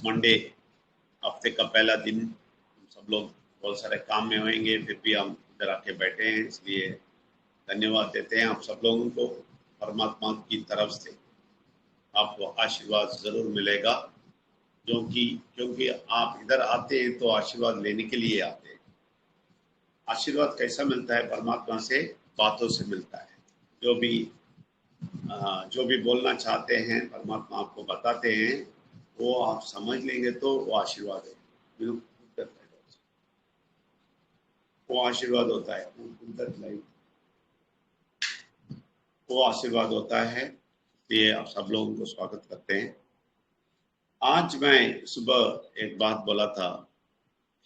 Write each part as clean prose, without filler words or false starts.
Monday, हफ्ते का पहला दिन, सब लोग बहुत सारे काम में होंगे, फिर भी हम इधर आके बैठे हैं, इसलिए धन्यवाद देते हैं आप सब लोगों को। परमात्मा की तरफ से आपको आशीर्वाद जरूर मिलेगा, क्योंकि आप इधर आते हैं तो आशीर्वाद लेने के लिए आते हैं। आशीर्वाद कैसा मिलता है? परमात्मा से, बातों से मिलता है। जो भी बोलना चाहते हैं परमात्मा आपको बताते हैं, वो आप समझ लेंगे तो वो आशीर्वाद है, वो आशीर्वाद होता है, वो आशीर्वाद होता है। ये आप सब लोगों को स्वागत करते हैं। आज मैं सुबह एक बात बोला था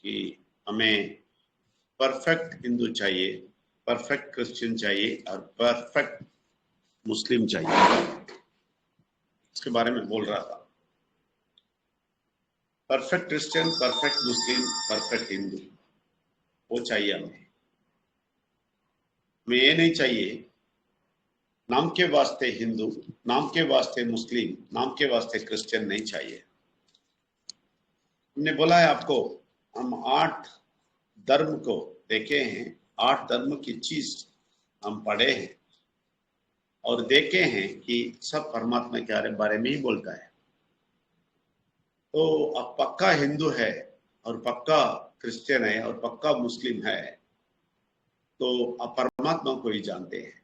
कि हमें परफेक्ट हिंदू चाहिए, परफेक्ट क्रिश्चियन चाहिए और परफेक्ट मुस्लिम चाहिए, इसके बारे में बोल रहा था। परफेक्ट क्रिश्चियन, परफेक्ट मुस्लिम, परफेक्ट हिंदू, वो चाहिए हमें। ये नहीं चाहिए नाम के वास्ते हिंदू, नाम के वास्ते मुस्लिम, नाम के वास्ते क्रिश्चियन नहीं चाहिए। हमने बोला है आपको, हम 8 धर्म को देखे हैं, 8 धर्म की चीज हम पढ़े हैं और देखे हैं कि सब परमात्मा के बारे में ही बोलता है। तो अब पक्का हिंदू है और पक्का क्रिश्चियन है और पक्का मुस्लिम है तो अब परमात्मा को ही जानते हैं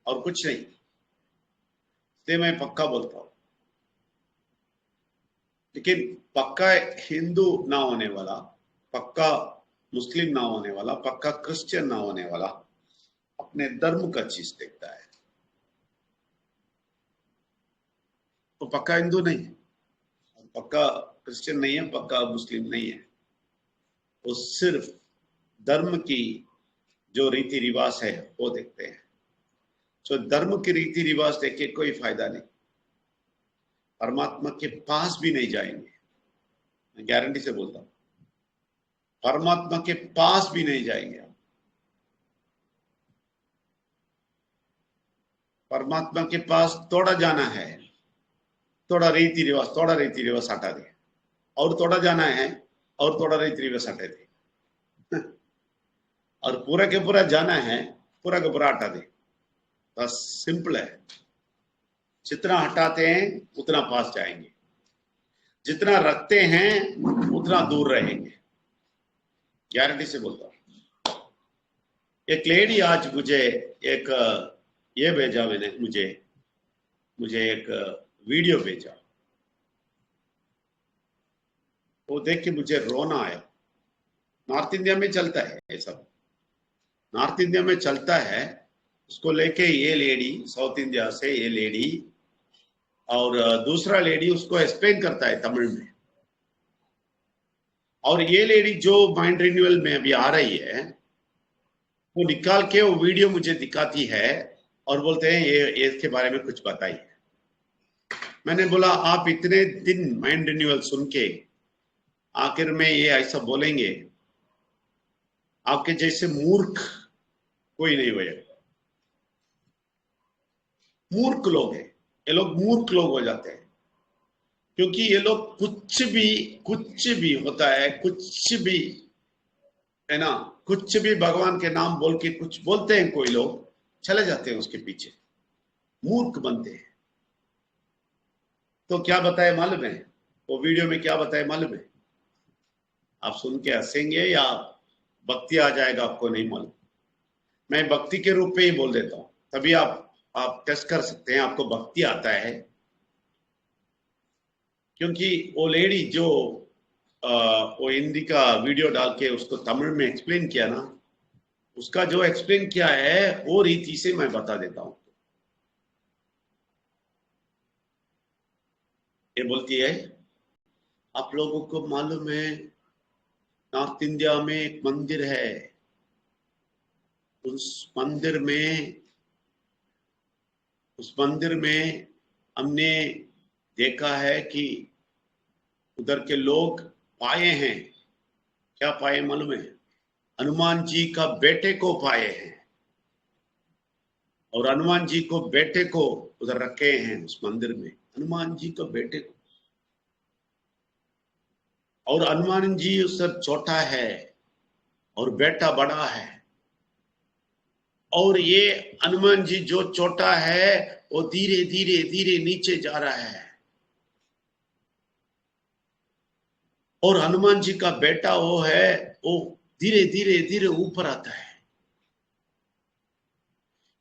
और कुछ नहीं। इसलिए मैं पक्का बोलता हूं। लेकिन पक्का हिंदू ना होने वाला, पक्का मुस्लिम ना होने वाला, पक्का क्रिश्चियन ना होने वाला अपने धर्म का चीज देखता है, तो पक्का हिंदू नहीं है, पक्का क्रिश्चियन नहीं है, पक्का मुस्लिम नहीं है। वो सिर्फ धर्म की जो रीति रिवाज है वो देखते हैं। तो धर्म की रीति रिवाज देख के कोई फायदा नहीं, परमात्मा के पास भी नहीं जाएंगे। मैं गारंटी से बोलता हूं, परमात्मा के पास भी नहीं जाएंगे। परमात्मा के पास थोड़ा जाना है, थोड़ा रीति रिवाज हटा दे, और थोड़ा जाना है और थोड़ा रीति रिवाज हटा दे और पूरा के पूरा जाना है, पूरा का पूरा हटा दे। बस सिंपल है। जितना हटाते हैं उतना पास जाएंगे, जितना रखते हैं उतना दूर रहेंगे, गारंटी से बोलता हूं। एक लेडी आज मुझे एक ये भेजा, मैंने मुझे एक वीडियो भेजा, वो देख के मुझे रोना आया। नॉर्थ इंडिया में चलता है ये सब, नॉर्थ इंडिया में चलता है। उसको लेके ये लेडी, साउथ इंडिया से ये लेडी और दूसरा लेडी उसको एक्सप्लेन करता है तमिल में। और ये लेडी जो माइंड रिन्यूअल में अभी आ रही है, वो निकाल के वो वीडियो मुझे दिखाती है और बोलते हैं ये इसके बारे में कुछ बताइए। मैंने बोला आप इतने दिन माइंड रिन्यूअल सुन के आखिर में ये ऐसा बोलेंगे? आपके जैसे मूर्ख कोई नहीं होगा। मूर्ख लोग हैं ये लोग, मूर्ख लोग हो जाते हैं, क्योंकि ये लोग कुछ भी होता है, कुछ भी है ना, कुछ भी भगवान के नाम बोल के कुछ बोलते हैं, कोई लोग चले जाते हैं उसके पीछे, मूर्ख बनते हैं। तो क्या बताए मालूम है? वो वीडियो में क्या बताए मालूम है? आप सुन के हंसेंगे या भक्ति आ जाएगा आपको नहीं मालूम। मैं भक्ति के रूप में ही बोल देता हूं, तभी आप टेस्ट कर सकते हैं आपको भक्ति आता है। क्योंकि वो लेडी जो वो हिंदी का वीडियो डाल के उसको तमिल में एक्सप्लेन किया ना, उसका जो एक्सप्लेन किया है वो रीति से मैं बता देता हूं। ये बोलती है, आप लोगों को मालूम है नॉर्थ इंडिया में एक मंदिर है, उस मंदिर में हमने देखा है कि उधर के लोग पाए हैं। क्या पाए मालूम है? हनुमान जी का बेटे को पाए हैं, और हनुमान जी को बेटे को उधर रखे हैं उस मंदिर में, हनुमान जी को बेटे को। और हनुमान जी उससे छोटा है और बेटा बड़ा है, और ये हनुमान जी जो छोटा है वो धीरे धीरे धीरे नीचे जा रहा है, और हनुमान जी का बेटा वो है, वो धीरे धीरे धीरे ऊपर आता है।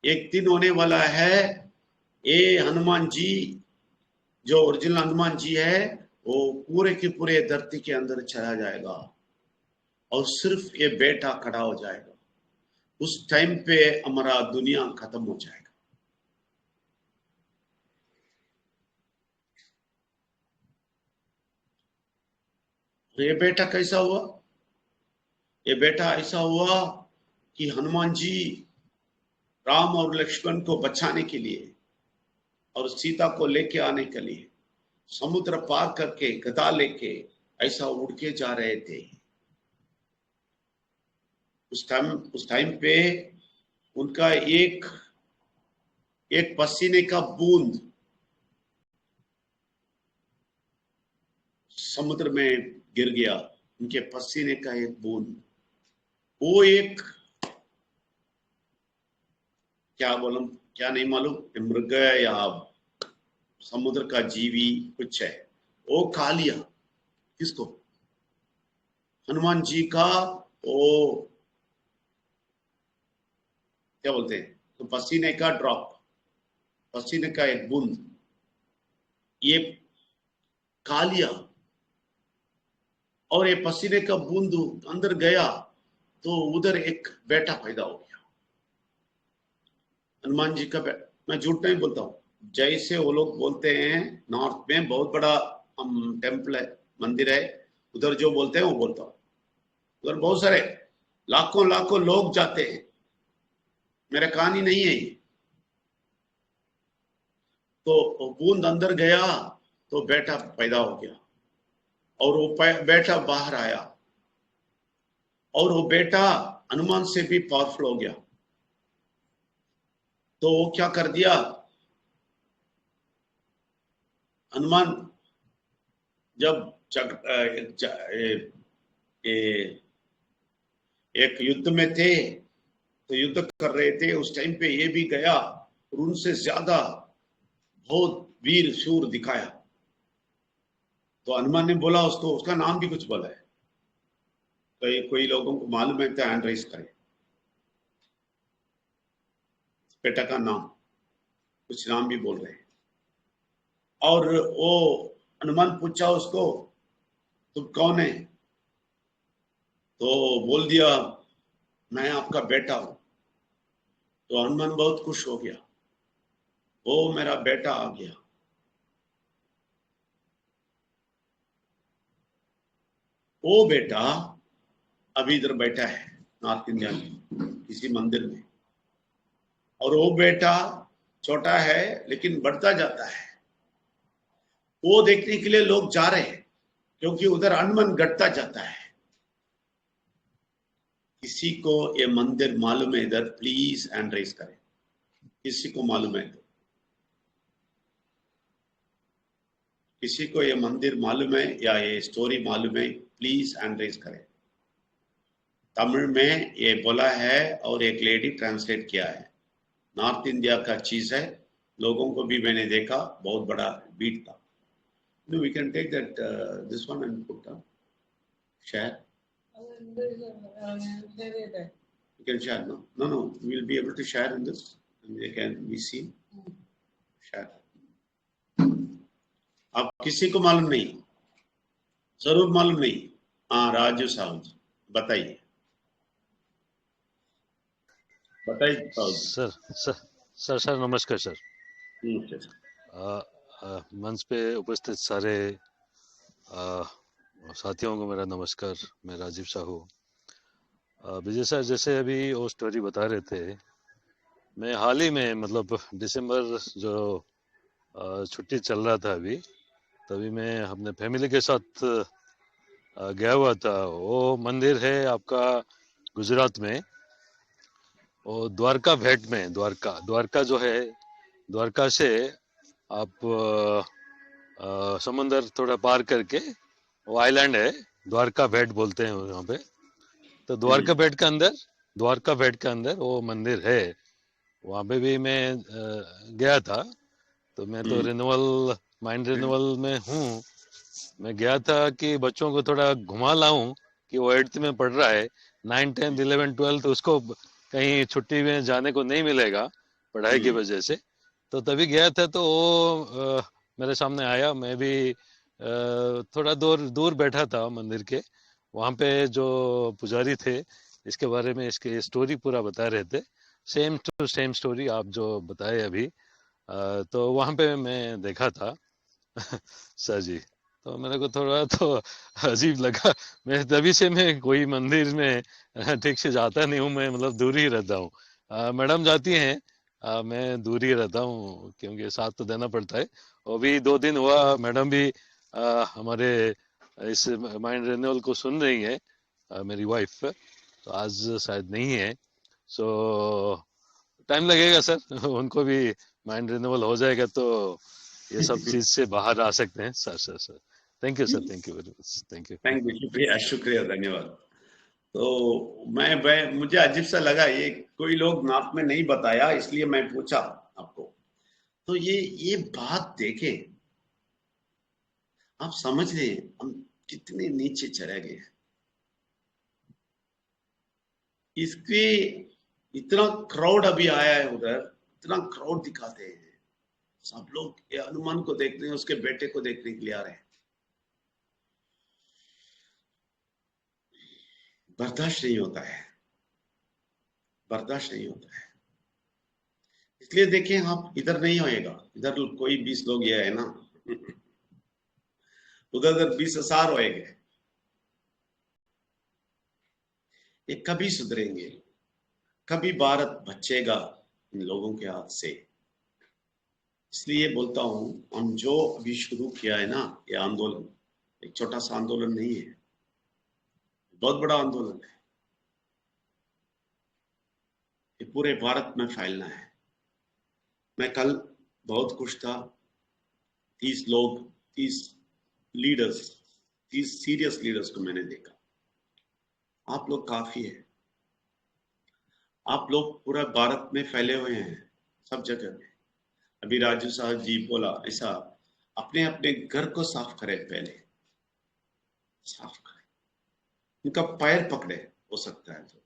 एक दिन होने वाला है, ये हनुमान जी जो ओरिजिनल हनुमान जी है वो पूरे के पूरे धरती के अंदर चला जाएगा, और सिर्फ ये बेटा खड़ा हो जाएगा। उस टाइम पे हमारा दुनिया खत्म हो जाएगा। तो ये बेटा कैसा हुआ? ये बेटा ऐसा हुआ कि हनुमान जी राम और लक्ष्मण को बचाने के लिए और सीता को लेके आने के लिए समुद्र पार करके गदा लेके ऐसा उड़ के जा रहे थे। उस टाइम पे उनका एक पसीने का बूंद समुद्र में गिर गया। उनके पसीने का एक बूंद, वो एक क्या नहीं मालूम, मृग या समुद्र का जीवी कुछ है, वो खा लिया। किसको? हनुमान जी का वो क्या बोलते हैं, तो पसीने का ड्रॉप, पसीने का एक बूंद ये खा लिया, और ये पसीने का बूंद अंदर गया तो उधर एक बेटा पैदा हो गया, हनुमान जी का बेटा। मैं झूठ नहीं बोलता हूँ, जैसे वो लोग बोलते हैं नॉर्थ में बहुत बड़ा टेम्पल है, मंदिर है, उधर जो बोलते हैं वो बोलता हूँ। उधर बहुत सारे लाखों लाखों लोग जाते हैं, मेरा कहानी नहीं है ये। तो बूंद अंदर गया तो बेटा पैदा हो गया, और वो बेटा बाहर आया, और वो बेटा हनुमान से भी पावरफुल हो गया। तो वो क्या कर दिया, हनुमान जब एक युद्ध में थे, तो युद्ध कर रहे थे, उस टाइम पे ये भी गया और उनसे ज्यादा बहुत वीर शूर दिखाया। तो हनुमान ने बोला उसको, उसका नाम भी कुछ बोला है, तो कोई लोगों को मालूम है तो हैंड राइज करे। बेटा का नाम, कुछ नाम भी बोल रहे हैं। और वो हनुमान पूछा उसको, तुम कौन है? तो बोल दिया, मैं आपका बेटा हूं। तो हनुमान बहुत खुश हो गया, वो मेरा बेटा आ गया। वो बेटा अभी इधर बैठा है नॉर्थ इंडिया में किसी मंदिर में, और वो बेटा छोटा है लेकिन बढ़ता जाता है। वो देखने के लिए लोग जा रहे हैं, क्योंकि उधर हनुमान घटता जाता है। किसी को ये मंदिर मालूम है इधर, प्लीज हैंड रेज करें। किसी को मालूम है तो, किसी को ये मंदिर मालूम है या ये स्टोरी मालूम है, प्लीज हैंड रेज करें। तमिल में ये बोला है और एक लेडी ट्रांसलेट किया है। नॉर्थ इंडिया का चीज है, लोगों को भी मैंने देखा, बहुत बड़ा बीट था। No, we can take that this one and put share. You can share, no? No, we will be able to share in this, and they can be seen. Share. अब किसी को मालूम नहीं, जरूर मालूम नहीं। हाँ, राजू साहब बताइए, बताइए सर। सर सर नमस्कार सर। मंच पे उपस्थित सारे साथियों को मेरा नमस्कार। मैं राजीव साहू। विजय सर, जैसे अभी वो स्टोरी बता रहे थे, मैं हाल ही में मतलब दिसंबर जो छुट्टी चल रहा था अभी, तभी मैं अपने फैमिली के साथ गया हुआ था। वो मंदिर है आपका गुजरात में, वो द्वारका भेट में। द्वारका जो है, द्वारका से आप समंदर थोड़ा पार करके वो आइलैंड है, द्वारका भेट बोलते हैं वहाँ पे। तो द्वारका भेट के अंदर वो मंदिर है। वहाँ पे भी मैं गया था। तो मैं तो रिन्यूअल माइंड रिन्यूअल में हूँ। मैं गया था कि बच्चों को थोड़ा घुमा लाऊं कि वो 8th में पढ़ रहा है, 9, 10, 11, 12 उसको कहीं छुट्टी में जाने को नहीं मिलेगा पढ़ाई की वजह से। तो तभी गया था तो वो मेरे सामने आया। मैं भी थोड़ा दूर दूर बैठा था मंदिर के। वहाँ पे जो पुजारी थे इसके बारे में इसकी स्टोरी पूरा बता रहे थे, सेम टू सेम स्टोरी आप जो बताए अभी। तो वहाँ पे मैं देखा था सर जी। तो मेरे को थोड़ा तो अजीब लगा। मैं तभी से मैं कोई मंदिर में ठीक से जाता नहीं हूँ। मैं मतलब दूर ही रहता हूँ। मैडम जाती हैं, मैं दूर ही रहता हूँ क्योंकि साथ तो देना पड़ता है। और भी 2 दिन हुआ मैडम भी हमारे इस माइंड रिन्यूअल को सुन रही है, मेरी वाइफ। तो आज शायद नहीं है। सो टाइम लगेगा सर उनको भी माइंड रिन्यूअल हो जाएगा तो ये सब चीज से बाहर आ सकते हैं। Sir sir sir thank you sir, thank you very much, thank you. Thank you, शुक्रिया शुक्रिया, धन्यवाद। तो मैं मुझे अजीब सा लगा, ये कोई लोग नॉर्थ में नहीं बताया, इसलिए मैं पूछा आपको। तो ये बात देखे, आप समझ रहे हैं हम कितने नीचे चले गए। इसके इतना क्राउड अभी आया है उधर, इतना क्राउड दिखाते हैं। सब लोग ये हनुमान को देखने, उसके बेटे को देखने के लिए आ रहे हैं। बर्दाश्त नहीं होता है, बर्दाश्त नहीं होता है। इसलिए देखिए, आप इधर नहीं होएगा, इधर कोई 20 लोग ये है ना, उधर 20,000 होएंगे। ये कभी सुधरेंगे, कभी भारत बचेगा इन लोगों के हाथ से। इसलिए बोलता हूं, हम जो अभी शुरू किया है ना, ये आंदोलन एक छोटा सा आंदोलन नहीं है, बहुत बड़ा आंदोलन है। ये पूरे भारत में फैलना है। मैं कल बहुत खुश था, 30 लोग, 30 लीडर्स, 30 सीरियस लीडर्स को मैंने देखा। आप लोग काफी है, आप लोग पूरा भारत में फैले हुए हैं, सब जगह में। अभी राजू साहब जी बोला ऐसा, अपने अपने घर को साफ करें, पहले साफ करें, उनका पैर पकड़े, हो सकता है तो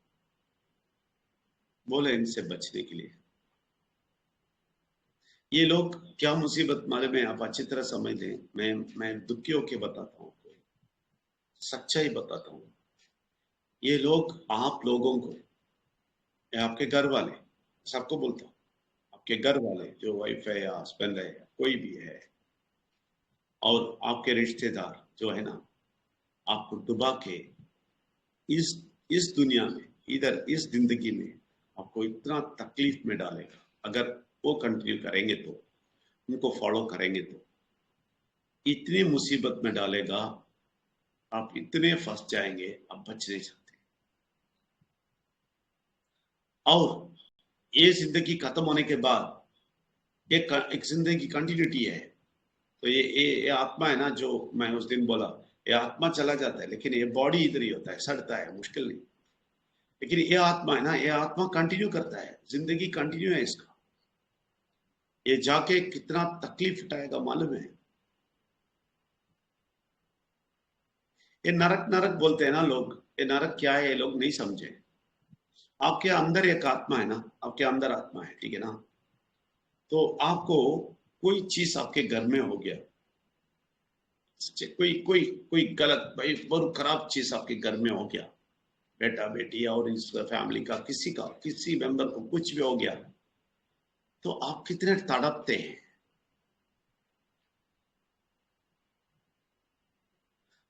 बोले इनसे बचने के लिए। ये लोग क्या मुसीबत मालूम है, आप अच्छी तरह समझ लें। मैं दुखी होके बताता हूँ, सच्चाई बताता हूँ। ये लोग आप लोगों को, आपके घर वाले, सबको बोलता हूँ, आपके घर वाले जो वाइफ है या हस्बैंड है या कोई भी है, और आपके रिश्तेदार जो है ना, आपको डुबा के इस इस दुनिया में, इधर इस जिंदगी में आपको इतना तकलीफ में डालेगा। अगर वो कंटिन्यू करेंगे तो, उनको फॉलो करेंगे तो इतनी मुसीबत में डालेगा, आप इतने फंस जाएंगे, आप बच नहीं सकते। और ये जिंदगी खत्म होने के बाद एक जिंदगी कंटिन्यूटी है। तो ये आत्मा है ना, जो मैं उस दिन बोला, ये आत्मा चला जाता है लेकिन ये बॉडी इधर ही होता है, सड़ता है, मुश्किल नहीं। लेकिन ये आत्मा है ना, ये आत्मा कंटिन्यू करता है, जिंदगी कंटिन्यू है इसका। ये जाके कितना तकलीफ उठाएगा मालूम है। ये नरक नरक बोलते हैं ना लोग, ये नरक क्या है ये लोग नहीं समझे। आपके अंदर एक आत्मा है ना, आपके अंदर आत्मा है, ठीक है ना। तो आपको कोई चीज आपके घर में हो गया, कोई कोई कोई गलत, भाई बहुत खराब चीज आपके घर में हो गया, बेटा बेटी और इस फैमिली का किसी मेंबर को कुछ भी हो गया, तो आप कितने तड़पते हैं।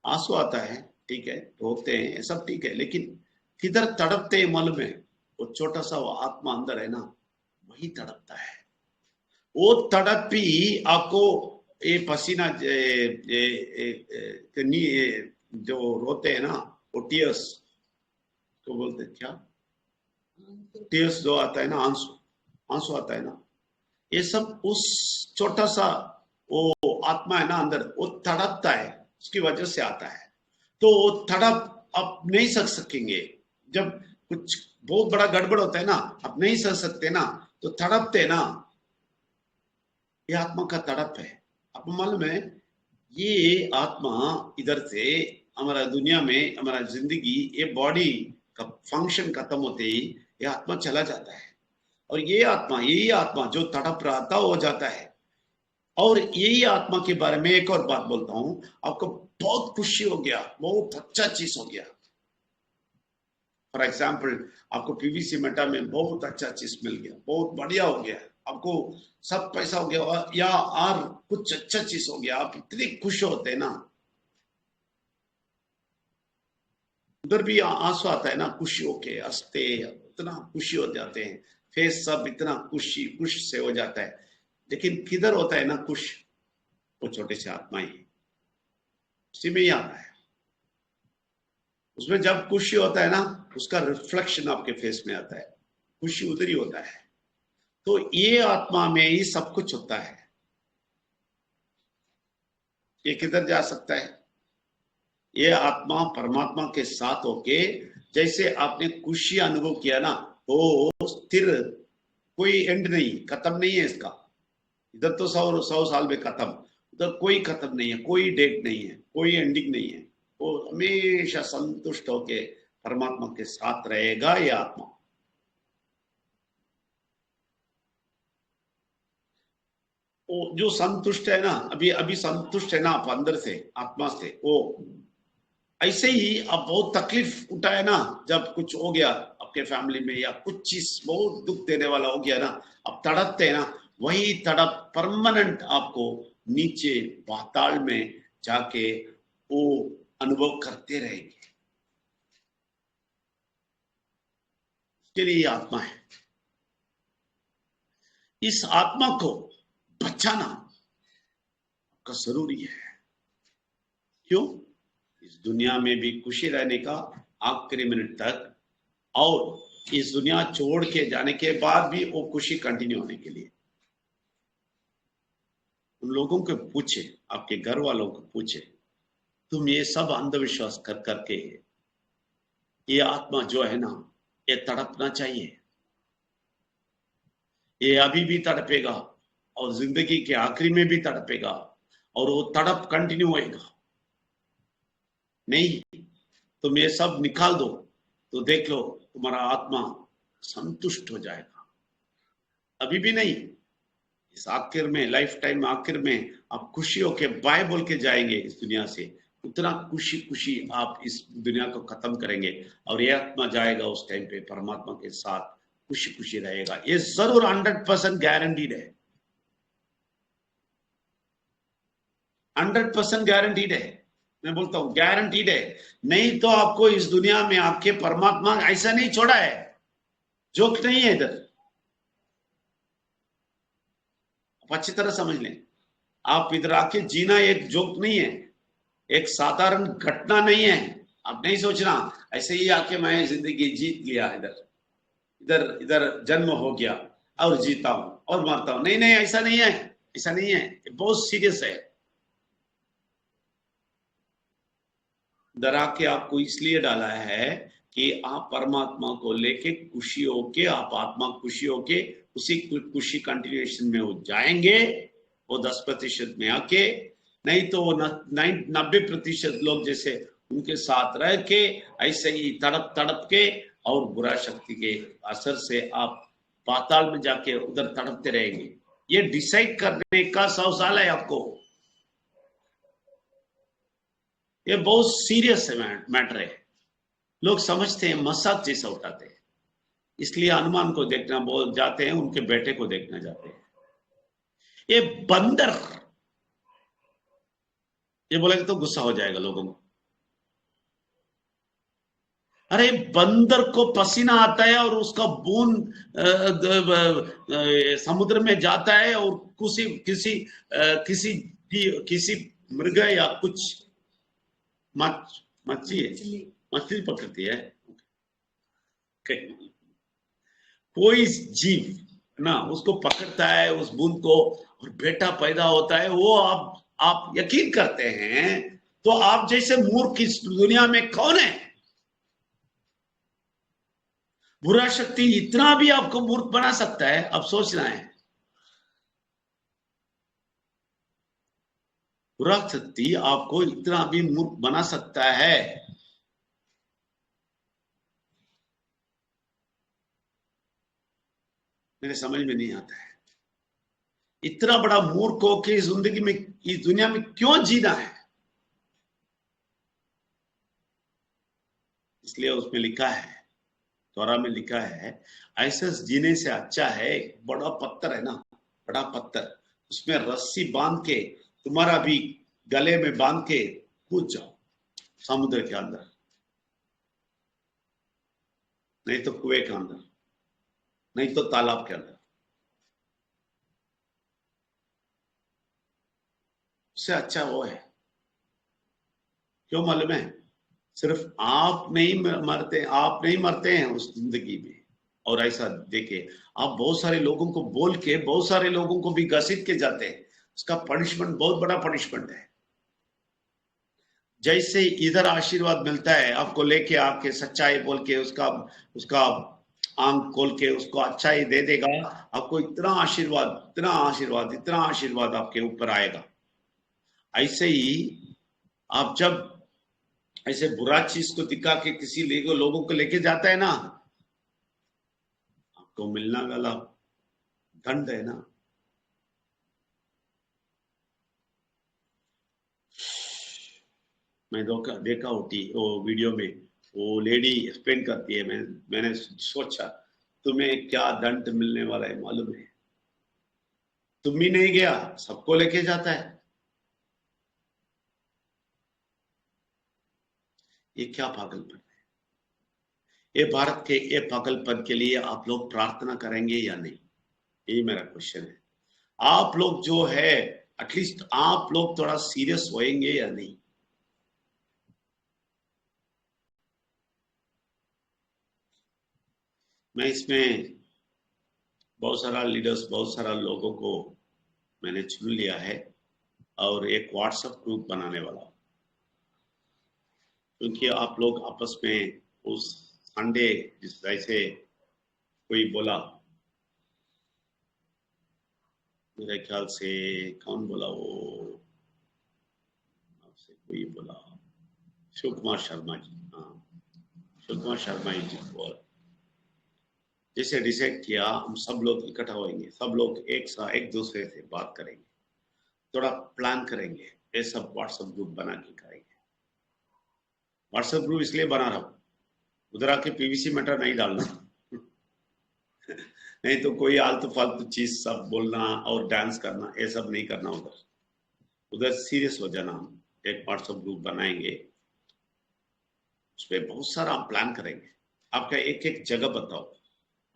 आंसू आता है, ठीक है, रोते हैं, सब ठीक है, लेकिन किधर तड़पते हैं मालूम है? वो छोटा सा वो आत्मा अंदर है ना, वही तड़पता है। वो तड़प ही आपको, ये पसीना जो रोते हैं ना, वो टीयर्स तो बोलते हैं क्या, टीयर्स जो आता है ना, आंसू, आंसू आता है ना, ये सब उस छोटा सा वो आत्मा है ना अंदर, वो तड़पता है, उसकी वजह से आता है। तो तड़प आप नहीं सकेंगे। जब कुछ बहुत बड़ा गड़बड़ होता है ना, आप नहीं सह सकते ना, तो तड़पते ना, ये आत्मा का तड़प है। आपको मालूम है, ये आत्मा इधर से हमारा दुनिया में हमारा जिंदगी, ये बॉडी का फंक्शन खत्म होते ही ये आत्मा चला जाता है, और ये आत्मा, यही आत्मा जो तड़प रहा था वो जाता है। और यही आत्मा के बारे में एक और बात बोलता हूं, आपको बहुत खुशी हो गया, बहुत अच्छा चीज हो गया। फॉर एग्जाम्पल, आपको पीवीसी मेटा में बहुत अच्छा चीज मिल गया, बहुत बढ़िया हो गया, आपको सब पैसा हो गया, या और कुछ अच्छा चीज हो गया, आप इतने खुश होते हैं ना, उधर भी आंसू आता है ना, खुशी होके हंसते, इतना खुशी हो जाते हैं, फेस सब इतना खुश से हो जाता है। लेकिन किधर होता है ना खुश? वो छोटे से आत्मा ही, उसी में ही आता है। उसमें जब खुशी होता है ना, उसका रिफ्लेक्शन आपके फेस में आता है, खुशी उधर ही होता है। तो ये आत्मा में ही सब कुछ होता है। ये किधर जा सकता है? ये आत्मा परमात्मा के साथ होके, जैसे आपने खुशी अनुभव किया ना, वो स्थिर, कोई एंड नहीं, खत्म नहीं है इसका। इधर तो 100 साल में खत्म, उधर कोई खत्म नहीं है, कोई डेट नहीं है, कोई एंडिंग नहीं है। वो हमेशा संतुष्ट होके परमात्मा के साथ रहेगा ये आत्मा। वो जो संतुष्ट है ना, अभी अभी संतुष्ट है ना आप अंदर से, आत्मा से, वो ऐसे ही आप बहुत तकलीफ उठाए ना, जब कुछ हो गया आपके फैमिली में, या कुछ चीज बहुत दुख देने वाला हो गया ना, आप तड़पते हैं ना, वही तड़प परमानेंट आपको नीचे पाताल में जाके वो अनुभव करते रहेंगे। इसके लिए आत्मा है। इस आत्मा को बचाना आपका जरूरी है। क्यों? इस दुनिया में भी खुशी रहने का आखिरी मिनट तक, और इस दुनिया छोड़ के जाने के बाद भी वो खुशी कंटिन्यू होने के लिए। उन लोगों को पूछे, आपके घर वालों को पूछे, तुम ये सब अंधविश्वास कर करके, ये आत्मा जो है ना, ये तड़पना चाहिए, ये अभी भी तड़पेगा, और जिंदगी के आखिरी में भी तड़पेगा, और वो तड़प कंटिन्यू होएगा। नहीं, तुम ये सब निकाल दो तो देख लो, तुम्हारा आत्मा संतुष्ट हो जाएगा। अभी भी नहीं, इस आखिर में, लाइफ टाइम आखिर में आप खुशी होके बाय बोल के जाएंगे इस दुनिया से, उतना खुशी खुशी आप इस दुनिया को खत्म करेंगे, और ये आत्मा जाएगा उस टाइम पे परमात्मा के साथ खुशी खुशी रहेगा। ये जरूर 100% गारंटीड है, 100% गारंटीड है। मैं बोलता हूं गारंटीड है। नहीं तो आपको इस दुनिया में आपके परमात्मा ऐसा नहीं छोड़ा है, जोक नहीं है इधर, आप अच्छी तरह समझ लें। आप इधर आके जीना एक जोक नहीं है, एक साधारण घटना नहीं है। आप नहीं सोचना ऐसे ही आके मैं जिंदगी जीत लिया, इधर इधर इधर जन्म हो गया और जीता हूं और मरता हूं। नहीं नहीं, ऐसा नहीं है, ऐसा नहीं है, बहुत सीरियस है। डरा के आपको इसलिए डाला है कि आप परमात्मा को लेके खुशी होके, आप आत्मा खुशी होके उसी खुशी कंटिन्यूएशन में वो जाएंगे, वो 10% में आके। नहीं तो वो 90% लोग जैसे उनके साथ रह के ऐसे ही तड़प तड़प के और बुरा शक्ति के असर से आप पाताल में जाके उधर तड़पते रहेंगे। ये डिसाइड करने का 100 साल है आपको। ये बहुत सीरियस मैटर है। लोग समझते हैं मजाक जैसा उठाते हैं, इसलिए हनुमान को देखना बोल जाते हैं, उनके बेटे को देखना जाते हैं। ये बंदर, ये बोलेंगे तो गुस्सा हो जाएगा लोगों को। अरे बंदर को पसीना आता है और उसका बूंद समुद्र में जाता है, और किसी मृग या कुछ मछली है, मछली पकड़ती है, कोई जीव ना उसको पकड़ता है उस बूंद को, और बेटा पैदा होता है। वो आप यकीन करते हैं तो आप जैसे मूर्ख इस दुनिया में कौन है? बुरा शक्ति इतना भी आपको मूर्ख बना सकता है, अब सोचना है। बुरा शक्ति आपको इतना भी मूर्ख बना सकता है। मेरे समझ में नहीं आता है, इतना बड़ा मूर्ख हो के जिंदगी में, इस दुनिया में क्यों जीना है? इसलिए उसमें लिखा है, तोरा में लिखा है, ऐसे जीने से अच्छा है एक बड़ा पत्थर है ना, बड़ा पत्थर, उसमें रस्सी बांध के तुम्हारा भी गले में बांध के कूद जाओ समुद्र के अंदर, नहीं तो कुएं के अंदर, नहीं तो तालाब के अंदर। उससे अच्छा वो है। क्यों मालूम है? सिर्फ आप नहीं मरते, आप नहीं मरते हैं उस जिंदगी में। और ऐसा देखे, आप बहुत सारे लोगों को बोल के बहुत सारे लोगों को भी घसीट के जाते हैं, उसका पनिशमेंट बहुत बड़ा पनिशमेंट है। जैसे इधर आशीर्वाद मिलता है, आपको लेके आके सच्चाई बोल के उसका उसका आंख खोल के उसको अच्छाई दे देगा, आपको इतना आशीर्वाद, इतना आशीर्वाद, इतना आशीर्वाद आपके ऊपर आएगा। ऐसे ही आप जब ऐसे बुरा चीज को दिखा के किसी लोगों को लेके जाता है ना, आपको मिलना वाला दंड है ना। मैं देखा होती वो वीडियो में, वो लेडी एक्सप्लेन करती है, मैंने सोचा तुम्हें क्या दंड मिलने वाला है मालूम है? तुम ही नहीं गया, सबको लेके जाता है। ये क्या पागलपन है? ये भारत के ये पागलपन के लिए आप लोग प्रार्थना करेंगे या नहीं? यही मेरा क्वेश्चन है। आप लोग जो है, एटलीस्ट आप लोग थोड़ा सीरियस होएंगे या नहीं? मैं इसमें बहुत सारा लीडर्स, बहुत सारा लोगों को मैंने चुन लिया है और एक व्हाट्सएप ग्रुप बनाने वाला हूं, क्योंकि आप लोग आपस में उस संडे जैसे कोई बोला, मेरे ख्याल से कौन बोला वो, आपसे कोई बोला, शिव कुमार शर्मा जी, हाँ शिव कुमार शर्मा जी बोल, जैसे डिसाइड किया हम सब लोग इकट्ठा होंगे, सब लोग एक दूसरे से बात करेंगे, थोड़ा प्लान करेंगे, ये सब व्हाट्सएप ग्रुप बना के करेंगे। व्हाट्सएप ग्रुप इसलिए बना रहा हूं, उधर आके पीवीसी मैटर नहीं डालना नहीं तो कोई आलतू फालतू चीज सब बोलना और डांस करना, ये सब नहीं करना। उधर सीरियस हो जाना। हम एक व्हाट्सएप ग्रुप बनाएंगे, उसपे बहुत सारा हम प्लान करेंगे। आपका एक एक जगह बताओ,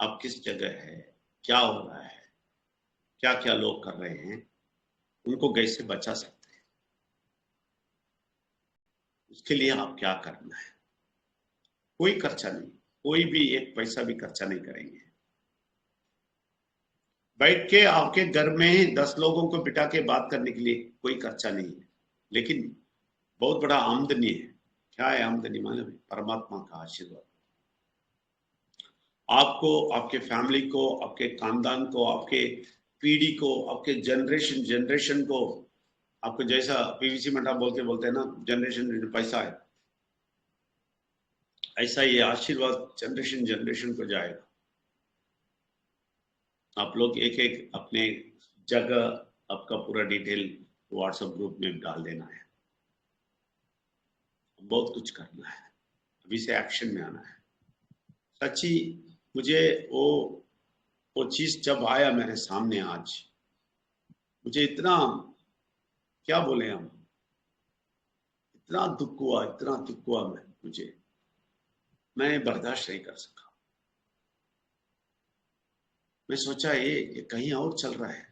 आप किस जगह है, क्या हो रहा है, क्या क्या लोग कर रहे हैं, उनको कैसे बचा सकते हैं, उसके लिए आप क्या करना है। कोई खर्चा नहीं, कोई भी एक पैसा भी खर्चा नहीं करेंगे। बैठ के आपके घर में 10 लोगों को बिठा के बात करने के लिए कोई खर्चा नहीं है, लेकिन बहुत बड़ा आमदनी है। क्या है आमदनी मालूम है? परमात्मा का आशीर्वाद। आपको, आपके फैमिली को, आपके खानदान को, आपके पीढ़ी को, आपके जनरेशन को, आपको जैसा पीवीसी मटा बोलते हैं ना, जनरेशन पैसा है, ऐसा ये आशीर्वाद जनरेशन को जाएगा। आप लोग एक एक अपने जगह आपका पूरा डिटेल व्हाट्सएप ग्रुप में डाल देना है। बहुत कुछ करना है, अभी से एक्शन में आना है। सच्ची मुझे वो चीज जब आया मेरे सामने आज, मुझे इतना, क्या बोले हम, इतना दुख हुआ मैं बर्दाश्त नहीं कर सका। मैं सोचा ये कहीं और चल रहा है।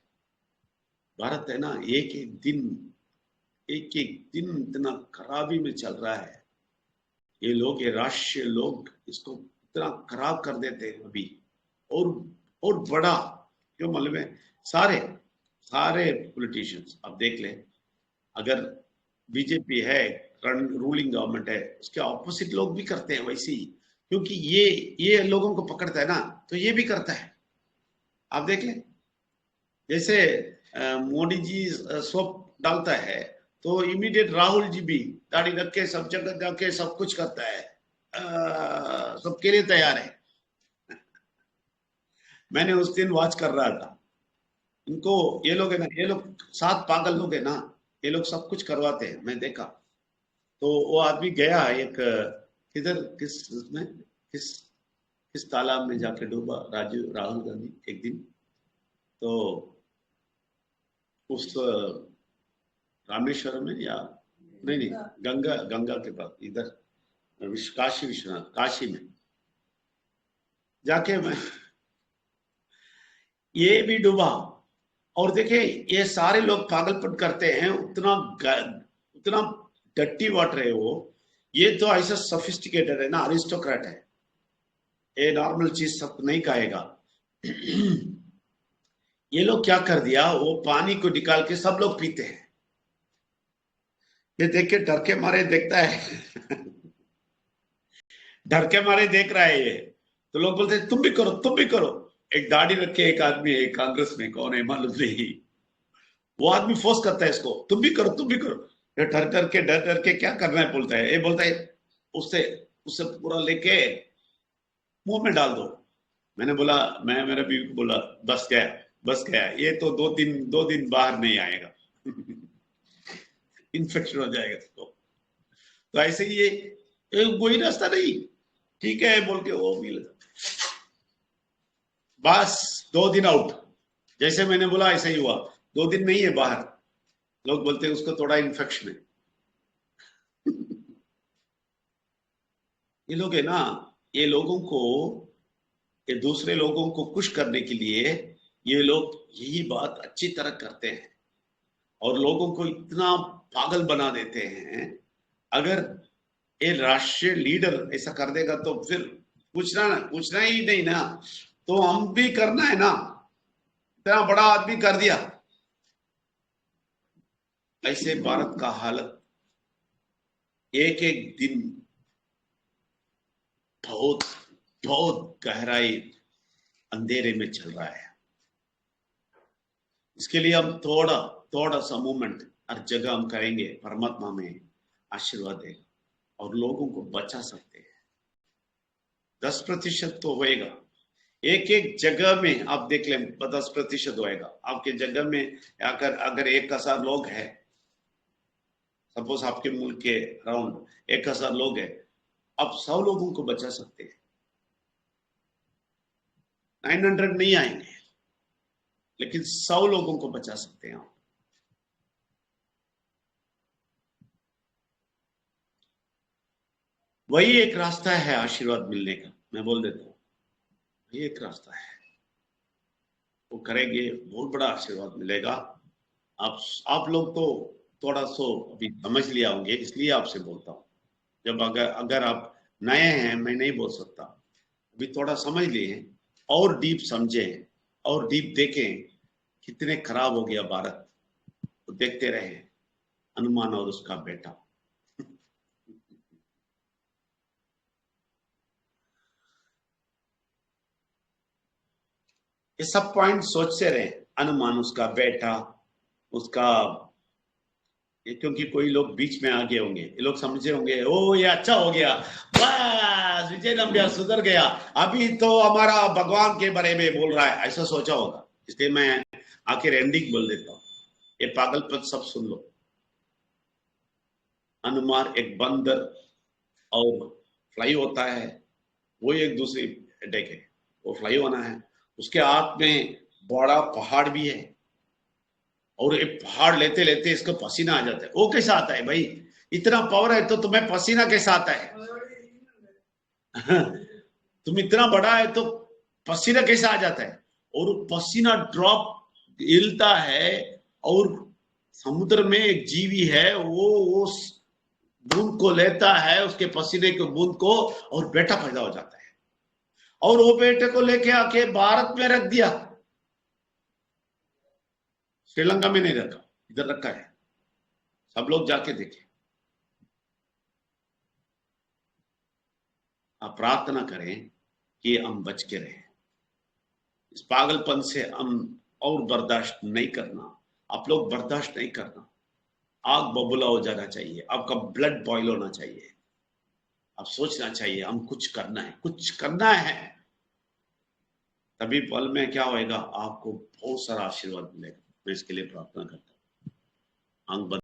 भारत है ना, एक एक दिन इतना खराबी में चल रहा है। ये लोग, ये राष्ट्रीय लोग इसको इतना खराब कर देते हैं अभी। और बड़ा क्यों मालूम है? सारे पॉलिटिशियंस आप देख ले, अगर बीजेपी है रूलिंग गवर्नमेंट है उसके ऑपोजिट लोग भी करते हैं वैसे ही, क्योंकि ये लोगों को पकड़ता है ना, तो ये भी करता है। आप देख लें, जैसे मोदी जी सोप डालता है तो इमीडिएट राहुल जी भी दाढ़ी रख के सब जगह जाके सब कुछ करता है, सबके लिए तैयार है। मैंने उस दिन वॉच कर रहा था इनको, ये लोग है ना, ये लोग 7 पागल लोग है ना, ये लोग सब कुछ करवाते हैं, मैं देखा। तो वो आदमी गया एक किधर किस तालाब में जाके डूबा राहुल गांधी एक दिन, तो उस रामेश्वरम में या नहीं गंगा के पास इधर काशी विश्वनाथ काशी में जाके मैं ये भी डूबा। और देखिए ये सारे लोग पागलपन करते हैं, उतना डट्टी वाटर है वो, ये तो ऐसा सोफिस्टिकेटेड है ना, अरिस्टोक्रेट है, ये नॉर्मल चीज सब नहीं खाएगा। ये लोग क्या कर दिया, वो पानी को निकाल के सब लोग पीते हैं। ये देख के डर के मारे देखता है डर के मारे देख रहा है ये, तो लोग बोलते हैं तुम भी करो तुम भी करो। एक दाढ़ी रखे एक आदमी है कांग्रेस में, कौन है मालूम नहीं, वो आदमी फोर्स करता है इसको तुम भी करो तुम भी करो। डर डर के क्या करना है बोलता है, ये बोलता है उससे उससे पूरा लेके मुंह में डाल दो। मैंने बोला, मैं मेरा बीवी को बोला बस गया, ये तो 2 दिन बाहर नहीं आएगा इन्फेक्शन हो जाएगा इसको। तो ऐसे ही ये कोई रास्ता नहीं, ठीक है बोल के वो भी लगा, बस 2 दिन आउट। जैसे मैंने बोला ऐसा ही हुआ, 2 दिन नहीं है बाहर। लोग बोलते हैं उसको थोड़ा इन्फेक्शन है ये लोग है ना, ये लोगों को, ये दूसरे लोगों को खुश करने के लिए ये लोग यही बात अच्छी तरह करते हैं और लोगों को इतना पागल बना देते हैं। अगर ये राष्ट्रीय लीडर ऐसा कर देगा तो फिर पूछना ही नहीं ना, तो हम भी करना है ना, इतना बड़ा आदमी कर दिया। ऐसे भारत का हालत एक एक दिन बहुत बहुत गहराई अंधेरे में चल रहा है। इसके लिए हम थोड़ा सा मूवमेंट हर जगह हम करेंगे, परमात्मा में आशीर्वाद देगा और लोगों को बचा सकते हैं। 10% तो होएगा, एक जगह में आप देख लें 10% होएगा आपके जगह में। अगर 1000 लोग है, सपोज आपके मुल्क के अराउंड 1000 लोग है, आप 100 लोगों को बचा सकते हैं। 900 नहीं आएंगे, लेकिन 100 लोगों को बचा सकते हैं आप। वही एक रास्ता है आशीर्वाद मिलने का, मैं बोल देता हूं, वही एक रास्ता है, वो करेंगे बहुत बड़ा आशीर्वाद मिलेगा। आप लोग तो थोड़ा सो अभी समझ लिया होंगे, इसलिए आपसे बोलता हूं। जब अगर आप नए हैं, मैं नहीं बोल सकता, अभी थोड़ा समझ लिए और डीप समझें और डीप देखें कितने खराब हो गया भारत, तो देखते रहे हनुमान और उसका बेटा। ये सब पॉइंट सोचते रहे, हनुमान उसका बेटा उसका, क्योंकि कोई लोग बीच में आ गए होंगे, ये लोग समझे होंगे ओ ये अच्छा हो गया, बस विजय नंबियार सुधर गया, अभी तो हमारा भगवान के बारे में बोल रहा है, ऐसा सोचा होगा। इसलिए मैं आखिर एंडिंग बोल देता हूँ, ये पागलपन सब सुन लो। हनुमान एक बंदर और फ्लाई होता है, वो एक दूसरी अटैक है, वो फ्लाई होना है, उसके हाथ में बड़ा पहाड़ भी है और एक पहाड़ लेते लेते इसको पसीना आ जाता है। वो कैसा आता है भाई, इतना पावर है तो तुम्हें पसीना कैसा आता है तुम इतना बड़ा है तो पसीना कैसा आ जाता है। और पसीना ड्रॉप हिलता है और समुद्र में एक जीवी है, वो उस बूंद को लेता है, उसके पसीने के बूंद को, और बेटा पैदा हो जाता है। और वो बेटे को लेके आके भारत में रख दिया, श्रीलंका में नहीं रखा, इधर रखा है। सब लोग जाके देखें, आप प्रार्थना करें कि हम बच के रहें, इस पागलपन से हम और बर्दाश्त नहीं करना, आप लोग बर्दाश्त नहीं करना, आग बबूला हो जाना चाहिए, आपका ब्लड बॉयल होना चाहिए, आप सोचना चाहिए हम कुछ करना है, कुछ करना है, तभी पल में क्या होएगा, आपको बहुत सारा आशीर्वाद मिलेगा। मैं इसके लिए प्रार्थना करता हूँ। आंख बंद